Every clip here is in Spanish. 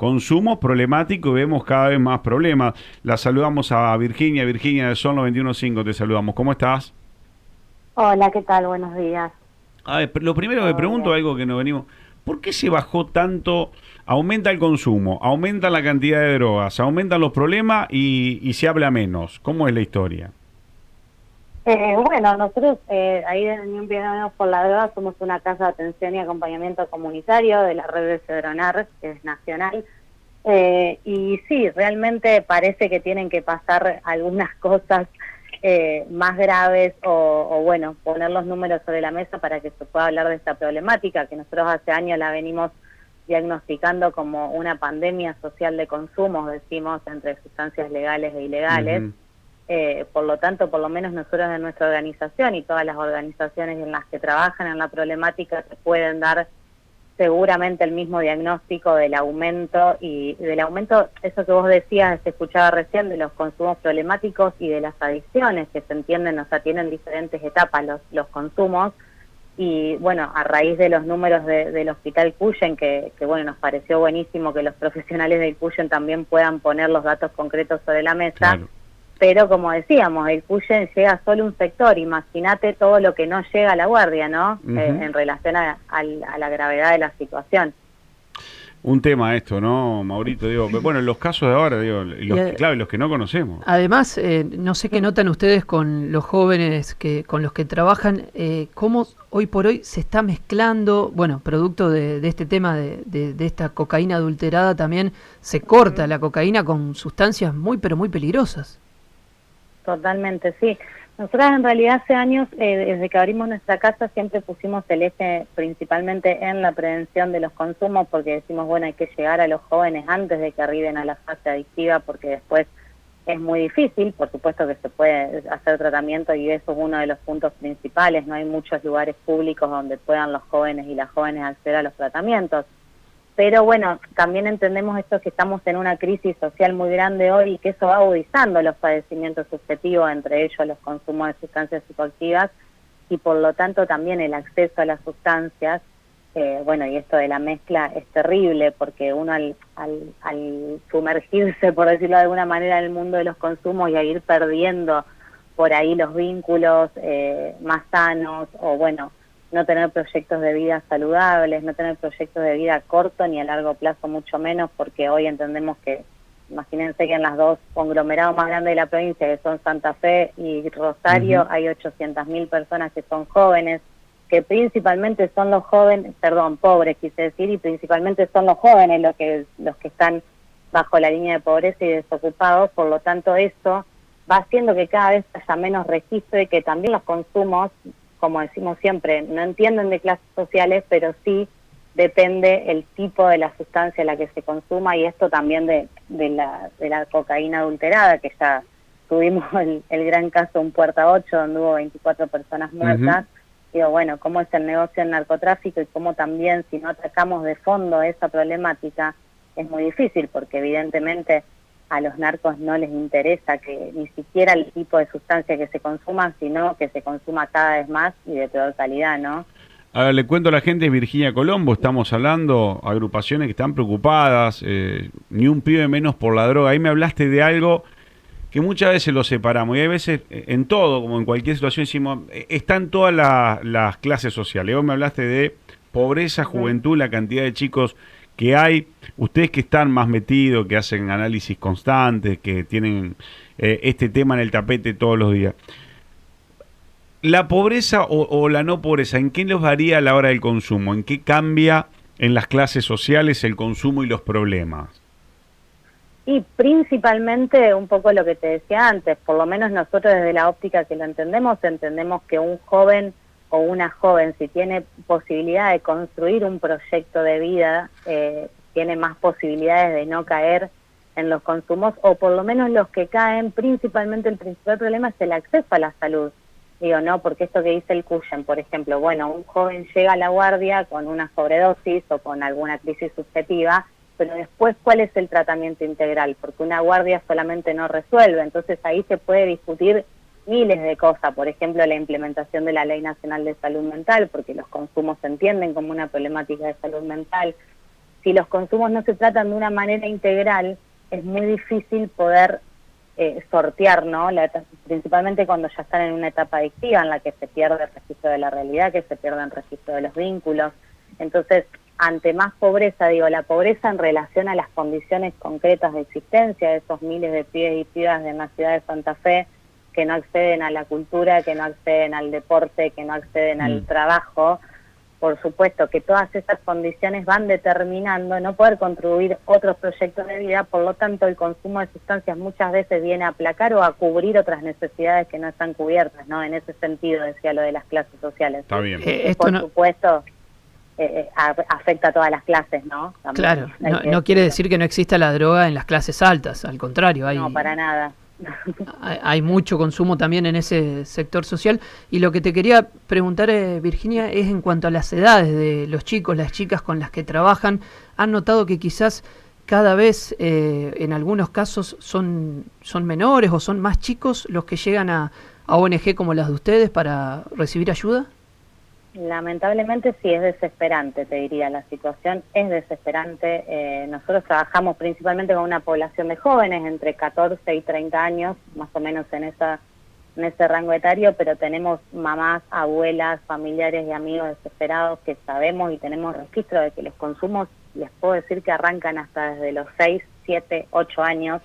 consumos problemáticos y vemos cada vez más problemas. La saludamos a Virginia, Virginia de Sol 915, te saludamos. ¿Cómo estás? Hola, ¿qué tal? Buenos días. A ver, lo primero que ¿Todo pregunto, bien? algo que nos venimos, ¿por qué se bajó tanto? Aumenta el consumo, aumenta la cantidad de drogas, aumentan los problemas y se habla menos. ¿Cómo es la historia? Bueno, nosotros ahí en Unión Piedad por la Droga somos una casa de atención y acompañamiento comunitario de la red de Cedronar, que es nacional. Y sí, realmente parece que tienen que pasar algunas cosas más graves bueno, poner los números sobre la mesa para que se pueda hablar de esta problemática, que nosotros hace años la venimos diagnosticando como una pandemia social de consumos, decimos, entre sustancias legales e ilegales. Ujú. Por lo tanto, por lo menos nosotros en nuestra organización y todas las organizaciones en las que trabajan en la problemática te pueden dar seguramente el mismo diagnóstico del aumento eso que vos decías, se escuchaba recién, de los consumos problemáticos y de las adicciones que se entienden, o sea, tienen diferentes etapas los consumos. Y bueno, a raíz de los números del Hospital Cuyen, que bueno, nos pareció buenísimo que los profesionales del Cuyen también puedan poner los datos concretos sobre la mesa, Claro. pero como decíamos, el Cuyen llega solo un sector, imagínate todo lo que no llega a la guardia, ¿no? Ujú. En relación a la gravedad de la situación. Un tema esto, ¿no, Maurito? Digo, bueno, en los casos de ahora, digo, Y los que, claro, los que no conocemos. además, no sé qué notan ustedes con los jóvenes con los que trabajan, cómo hoy por hoy se está mezclando, bueno, producto de este tema de esta cocaína adulterada también, se corta la cocaína con sustancias muy, pero muy peligrosas. Totalmente, sí. Nosotras en realidad hace años, desde que abrimos nuestra casa, siempre pusimos el eje principalmente en la prevención de los consumos, porque decimos, bueno, hay que llegar a los jóvenes antes de que arriben a la fase adictiva, porque después es muy difícil. Por supuesto que se puede hacer tratamiento y eso es uno de los puntos principales. No hay muchos lugares públicos donde puedan los jóvenes y las jóvenes acceder a los tratamientos. Pero bueno, también entendemos esto, que estamos en una crisis social muy grande hoy y que eso va agudizando los padecimientos subjetivos, entre ellos los consumos de sustancias psicoactivas, y por lo tanto también el acceso a las sustancias. Bueno, y esto de la mezcla es terrible, porque uno al sumergirse, por decirlo de alguna manera, en el mundo de los consumos y a ir perdiendo por ahí los vínculos más sanos, o bueno, no tener proyectos de vida saludables, no tener proyectos de vida a corto ni a largo plazo, mucho menos, porque hoy entendemos que, imagínense que en las dos conglomerados más grandes de la provincia, que son Santa Fe y Rosario, Ujú. hay 800.000 personas que son jóvenes, que principalmente son los jóvenes, perdón, pobres quise decir, y principalmente son los jóvenes los que están bajo la línea de pobreza y desocupados. Por lo tanto, eso va haciendo que cada vez haya menos registro y que también los consumos, como decimos siempre, no entienden de clases sociales, pero sí depende el tipo de la sustancia a la que se consuma, y esto también de la cocaína adulterada, que ya tuvimos el gran caso en Puerta 8, donde hubo 24 personas Ujú. muertas. Digo, bueno, cómo es el negocio del narcotráfico y cómo también, si no atacamos de fondo esa problemática, es muy difícil, porque evidentemente a los narcos no les interesa que ni siquiera el tipo de sustancia que se consuma, sino que se consuma cada vez más y de peor calidad, ¿no? A ver, le cuento a la gente, es Virginia Colombo, estamos hablando, agrupaciones que están preocupadas, ni un pibe menos por la droga. Ahí me hablaste de algo que muchas veces lo separamos y hay veces en todo, como en cualquier situación, decimos, están todas las clases sociales. Vos me hablaste de pobreza, Ujú. juventud, la cantidad de chicos que hay, ustedes que están más metidos, que hacen análisis constantes, que tienen este tema en el tapete todos los días. La pobreza o la no pobreza, ¿en qué los varía a la hora del consumo? ¿En qué cambia en las clases sociales el consumo y los problemas? Y principalmente un poco lo que te decía antes, por lo menos nosotros desde la óptica que lo entendemos que un joven o una joven, si tiene posibilidad de construir un proyecto de vida, tiene más posibilidades de no caer en los consumos, o por lo menos los que caen, principalmente el principal problema es el acceso a la salud. Digo, no, porque esto que dice el Cuyen, por ejemplo, bueno, un joven llega a la guardia con una sobredosis o con alguna crisis subjetiva, pero después, ¿cuál es el tratamiento integral? Porque una guardia solamente no resuelve. Entonces ahí se puede discutir miles de cosas, por ejemplo, la implementación de la Ley Nacional de Salud Mental, porque los consumos se entienden como una problemática de salud mental. si los consumos no se tratan de una manera integral, es muy difícil poder sortear, ¿no? Principalmente cuando ya están en una etapa adictiva en la que se pierde el registro de la realidad, que se pierde el registro de los vínculos. Entonces, ante más pobreza, digo, la pobreza en relación a las condiciones concretas de existencia de esos miles de pibes y pibas de la ciudad de Santa Fe que no acceden a la cultura, que no acceden al deporte, que no acceden al trabajo. Por supuesto que todas esas condiciones van determinando no poder construir otros proyectos de vida, por lo tanto el consumo de sustancias muchas veces viene a aplacar o a cubrir otras necesidades que no están cubiertas, ¿no? En ese sentido decía lo de las clases sociales. Está bien. Por supuesto, afecta a todas las clases, ¿no? También claro, no quiere decir que no exista la droga en las clases altas, al contrario. No, para nada. Hay mucho consumo también en ese sector social. Y lo que te quería preguntar, Virginia, es en cuanto a las edades de los chicos, las chicas con las que trabajan. ¿Han notado que quizás cada vez, en algunos casos, son menores o son más chicos los que llegan a ONG como las de ustedes para recibir ayuda? Lamentablemente sí, es desesperante, te diría, la situación es desesperante. Nosotros trabajamos principalmente con una población de jóvenes entre 14 y 30 años, más o menos en ese rango etario, pero tenemos mamás, abuelas, familiares y amigos desesperados que sabemos y tenemos registro de que los consumos, les puedo decir que arrancan hasta desde los 6, 7, 8 años,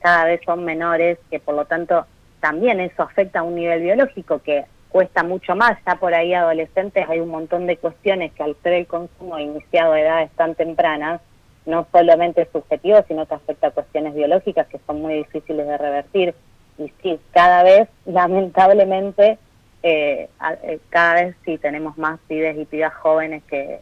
cada vez son menores, que por lo tanto también eso afecta a un nivel biológico que cuesta mucho más. Ya por ahí adolescentes hay un montón de cuestiones que al ser el consumo iniciado a edades tan tempranas, no solamente es subjetivo, sino que afecta a cuestiones biológicas que son muy difíciles de revertir. Y sí, cada vez, lamentablemente, cada vez sí tenemos más pibes y pibas jóvenes que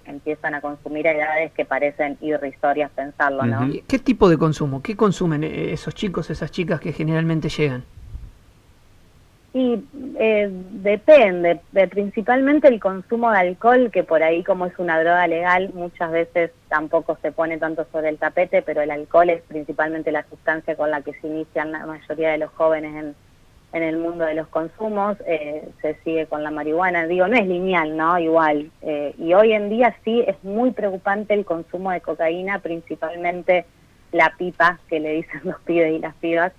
empiezan a consumir a edades que parecen irrisorias pensarlo, ¿no? ¿Qué tipo de consumo? ¿Qué consumen esos chicos, esas chicas que generalmente llegan? Y depende, principalmente el consumo de alcohol, que por ahí como es una droga legal, muchas veces tampoco se pone tanto sobre el tapete, pero el alcohol es principalmente la sustancia con la que se inician la mayoría de los jóvenes en el mundo de los consumos. Se sigue con la marihuana, digo, no es lineal, ¿no? Igual. Y hoy en día sí es muy preocupante el consumo de cocaína, principalmente la pipa, que le dicen los pibes y las pibas.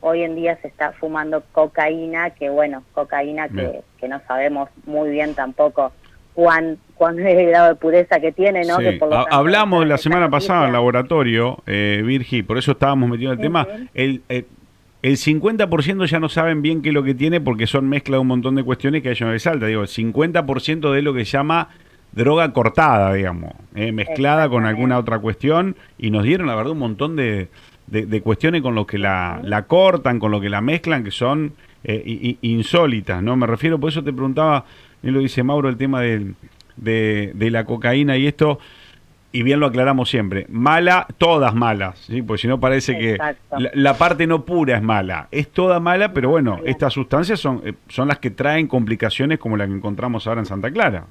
Hoy en día se está fumando cocaína, que no sabemos muy bien tampoco cuán es el grado de pureza que tiene, ¿no? Sí. Que por lo tanto, hablamos la semana pasada en el laboratorio, Virgi, por eso estábamos metidos en el tema. El 50% ya no saben bien qué es lo que tiene porque son mezcla de un montón de cuestiones que a ellos no les salta. Digo, el 50% de lo que se llama droga cortada, digamos, mezclada con alguna otra cuestión, y nos dieron, la verdad, un montón de cuestiones con lo que la cortan, con lo que la mezclan, que son insólitas, ¿no? Me refiero, por eso te preguntaba, bien lo dice Mauro, el tema de la cocaína y esto, y bien lo aclaramos siempre, mala, todas malas, ¿sí? Porque si no parece que la parte no pura es mala, es toda mala, pero bueno, estas sustancias son las que traen complicaciones como la que encontramos ahora en Santa Clara.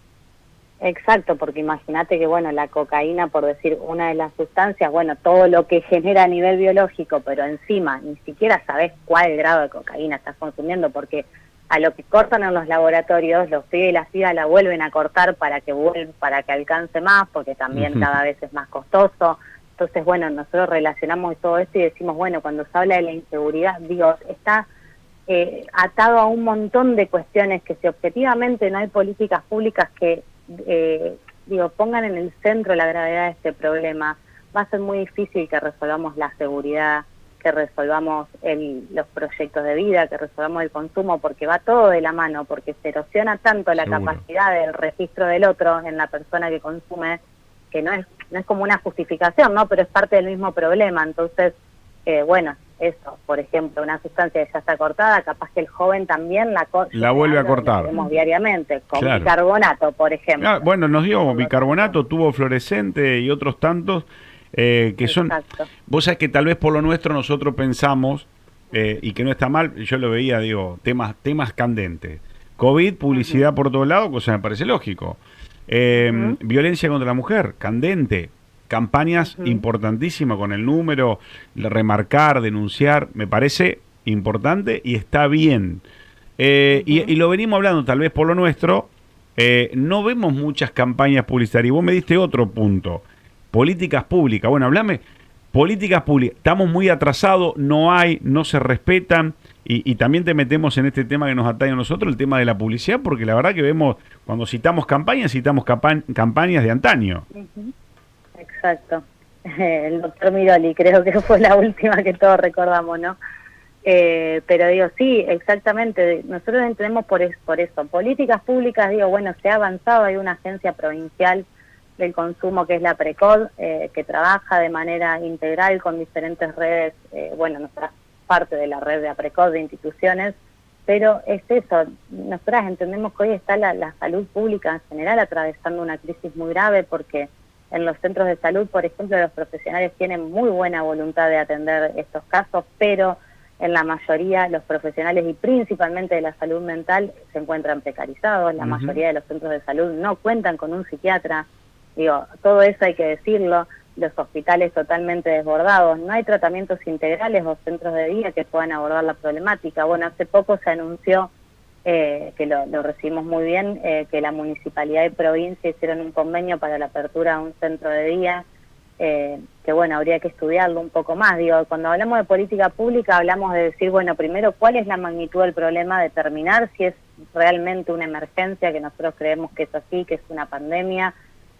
Exacto, porque imagínate que, bueno, la cocaína, por decir una de las sustancias, bueno, todo lo que genera a nivel biológico, pero encima ni siquiera sabes cuál grado de cocaína estás consumiendo, porque a lo que cortan en los laboratorios, los pibes y las pibas la vuelven a cortar para que alcance más, porque también cada vez es más costoso. Entonces, bueno, nosotros relacionamos todo esto y decimos, bueno, cuando se habla de la inseguridad, digo, está atado a un montón de cuestiones que si objetivamente no hay políticas públicas que pongan en el centro la gravedad de este problema, va a ser muy difícil que resolvamos la seguridad, que resolvamos los proyectos de vida, que resolvamos el consumo, porque va todo de la mano, porque se erosiona tanto la capacidad del registro del otro en la persona que consume, que no es como una justificación, ¿no? Pero es parte del mismo problema. Entonces, eso, por ejemplo, una sustancia que ya está cortada, capaz que el joven también la vuelve a cortar. Lo hacemos diariamente, con bicarbonato, por ejemplo. Claro, bueno, nos dio bicarbonato, tubo fluorescente y otros tantos que son... Vos sabés que tal vez por lo nuestro nosotros pensamos, y que no está mal, yo lo veía, digo, temas candentes. COVID, publicidad por todos lados, cosa me parece lógico. Violencia contra la mujer, candente. Campañas importantísimas con el número, remarcar, denunciar, me parece importante y está bien. Y lo venimos hablando tal vez por lo nuestro, no vemos muchas campañas publicitarias. Y vos me diste otro punto. Políticas públicas. Bueno, hablame. Políticas públicas. Estamos muy atrasados, no se respetan. Y también te metemos en este tema que nos atañe a nosotros, el tema de la publicidad, porque la verdad que vemos, cuando citamos campañas de antaño. Exacto. El doctor Miroli creo que fue la última que todos recordamos, ¿no? Pero digo, sí, exactamente. Nosotros entendemos por eso. Políticas públicas, digo, bueno, se ha avanzado. Hay una agencia provincial del consumo que es la Precod, que trabaja de manera integral con diferentes redes, nuestra parte de la red de APRECOD de instituciones, pero es eso. Nosotras entendemos que hoy está la salud pública en general atravesando una crisis muy grave porque en los centros de salud, por ejemplo, los profesionales tienen muy buena voluntad de atender estos casos, pero en la mayoría los profesionales y principalmente de la salud mental se encuentran precarizados, la mayoría de los centros de salud no cuentan con un psiquiatra, digo, todo eso hay que decirlo, los hospitales totalmente desbordados, no hay tratamientos integrales o centros de día que puedan abordar la problemática. Bueno, hace poco se anunció, que lo recibimos muy bien, que la municipalidad y provincia hicieron un convenio para la apertura de un centro de día, que bueno, habría que estudiarlo un poco más. Digo, cuando hablamos de política pública hablamos de decir, bueno, primero, ¿cuál es la magnitud del problema? Determinar si es realmente una emergencia, que nosotros creemos que es así, que es una pandemia,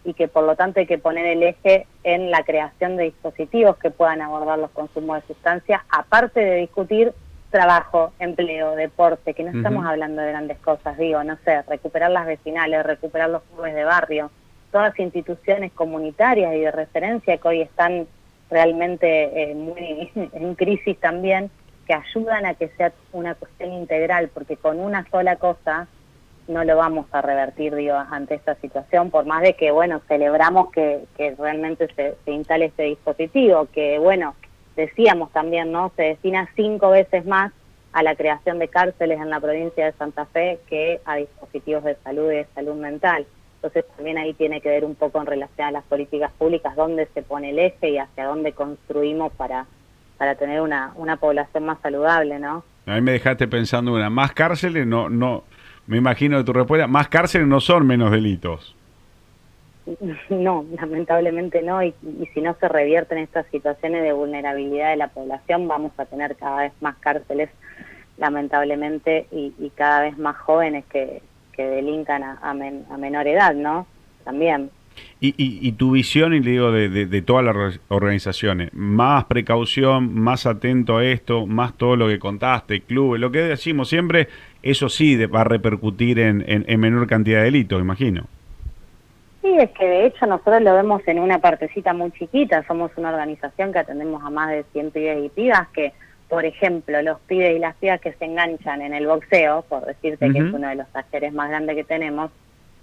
y que por lo tanto hay que poner el eje en la creación de dispositivos que puedan abordar los consumos de sustancias, aparte de discutir trabajo, empleo, deporte, que no estamos hablando de grandes cosas, digo, no sé, recuperar las vecinales, recuperar los clubes de barrio, todas instituciones comunitarias y de referencia que hoy están realmente muy en crisis también, que ayudan a que sea una cuestión integral, porque con una sola cosa no lo vamos a revertir, digo, ante esta situación, por más de que, bueno, celebramos que realmente se instale este dispositivo, que, bueno, decíamos también, ¿no? Se destina 5 veces más a la creación de cárceles en la provincia de Santa Fe que a dispositivos de salud y de salud mental. Entonces también ahí tiene que ver un poco en relación a las políticas públicas, dónde se pone el eje y hacia dónde construimos para tener una población más saludable, ¿no? A mí me dejaste pensando más cárceles, no, me imagino de tu respuesta, más cárceles no son menos delitos. No, lamentablemente no, y si no se revierten estas situaciones de vulnerabilidad de la población, vamos a tener cada vez más cárceles, lamentablemente, y cada vez más jóvenes que delincan a menor edad, ¿no? También. Y tu visión, y le digo, de todas las organizaciones, más precaución, más atento a esto, más todo lo que contaste, clubes, lo que decimos siempre, eso sí va a repercutir en menor cantidad de delitos, imagino. Sí, es que de hecho nosotros lo vemos en una partecita muy chiquita, somos una organización que atendemos a más de 100 pibes y pibas que, por ejemplo, los pibes y las pibas que se enganchan en el boxeo, por decirte que es uno de los talleres más grandes que tenemos,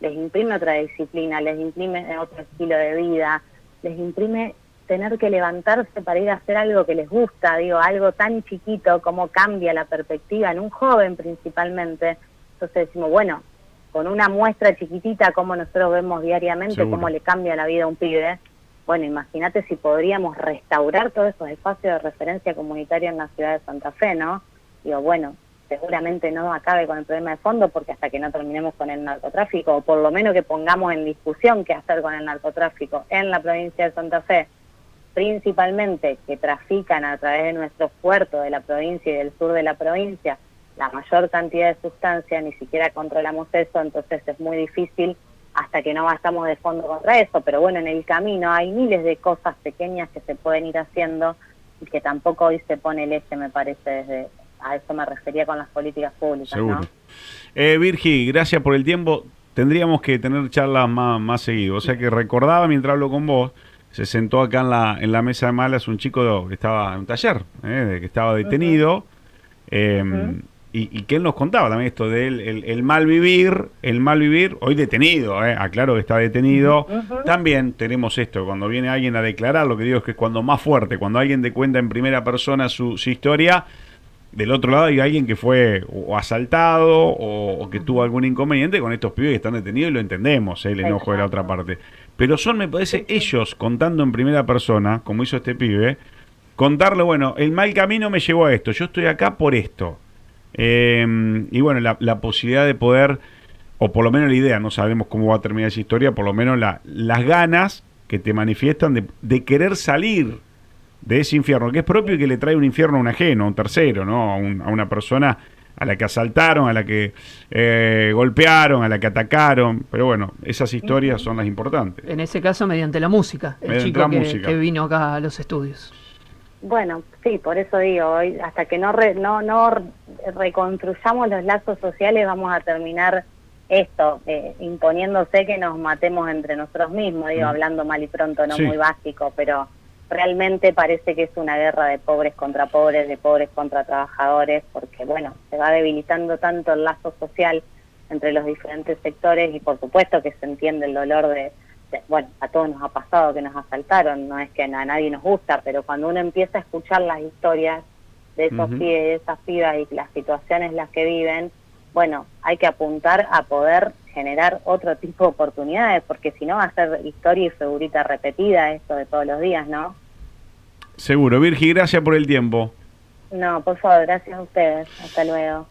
les imprime otra disciplina, les imprime otro estilo de vida, les imprime tener que levantarse para ir a hacer algo que les gusta, digo, algo tan chiquito, como cambia la perspectiva en un joven principalmente. Entonces decimos, bueno, con una muestra chiquitita como nosotros vemos diariamente, Seguro. cómo le cambia la vida a un pibe, bueno, imagínate si podríamos restaurar todos esos espacios de referencia comunitaria en la ciudad de Santa Fe, ¿no? Digo, bueno, seguramente no acabe con el problema de fondo, porque hasta que no terminemos con el narcotráfico, o por lo menos que pongamos en discusión qué hacer con el narcotráfico en la provincia de Santa Fe, principalmente que trafican a través de nuestros puertos de la provincia y del sur de la provincia la mayor cantidad de sustancias, ni siquiera controlamos eso, entonces es muy difícil hasta que no vayamos de fondo contra eso, pero bueno, en el camino hay miles de cosas pequeñas que se pueden ir haciendo y que tampoco hoy se pone el eje, me parece, a eso me refería con las políticas públicas. Seguro. ¿No? Virgi, gracias por el tiempo. Tendríamos que tener charlas más seguido. O sea que recordaba mientras hablo con vos, se sentó acá en la mesa de malas un chico que estaba en un taller, que estaba detenido, y que él nos contaba también esto de él, el mal vivir, hoy detenido, aclaro que está detenido. También tenemos esto, cuando viene alguien a declarar, lo que digo es que cuando más fuerte, cuando alguien te cuenta en primera persona su historia, del otro lado hay alguien que fue o asaltado o que tuvo algún inconveniente con estos pibes que están detenidos, y lo entendemos, el enojo de la otra parte. Pero son, me parece, ellos contando en primera persona, como hizo este pibe, contarle, bueno, el mal camino me llevó a esto, yo estoy acá por esto. Y bueno, la posibilidad de poder o por lo menos la idea, no sabemos cómo va a terminar esa historia, por lo menos las ganas que te manifiestan de querer salir de ese infierno, que es propio y que le trae un infierno a un ajeno, a un tercero, ¿no? A una persona a la que asaltaron, a la que golpearon, a la que atacaron, pero bueno, esas historias son las importantes. En ese caso, mediante la música, el Mediante chico la música. que vino acá a los estudios. Bueno, sí, por eso digo, hoy hasta que no reconstruyamos los lazos sociales vamos a terminar esto, imponiéndose que nos matemos entre nosotros mismos, digo, hablando mal y pronto, no Sí. muy básico, pero realmente parece que es una guerra de pobres contra pobres, de pobres contra trabajadores, porque bueno, se va debilitando tanto el lazo social entre los diferentes sectores y por supuesto que se entiende el dolor bueno, a todos nos ha pasado que nos asaltaron, no es que a nadie nos gusta, pero cuando uno empieza a escuchar las historias de esos pibes y de esas pibas y las situaciones en las que viven, bueno, hay que apuntar a poder generar otro tipo de oportunidades, porque si no va a ser historia y figurita repetida esto de todos los días, ¿no? Seguro. Virgi, gracias por el tiempo. No, por favor, gracias a ustedes. Hasta luego.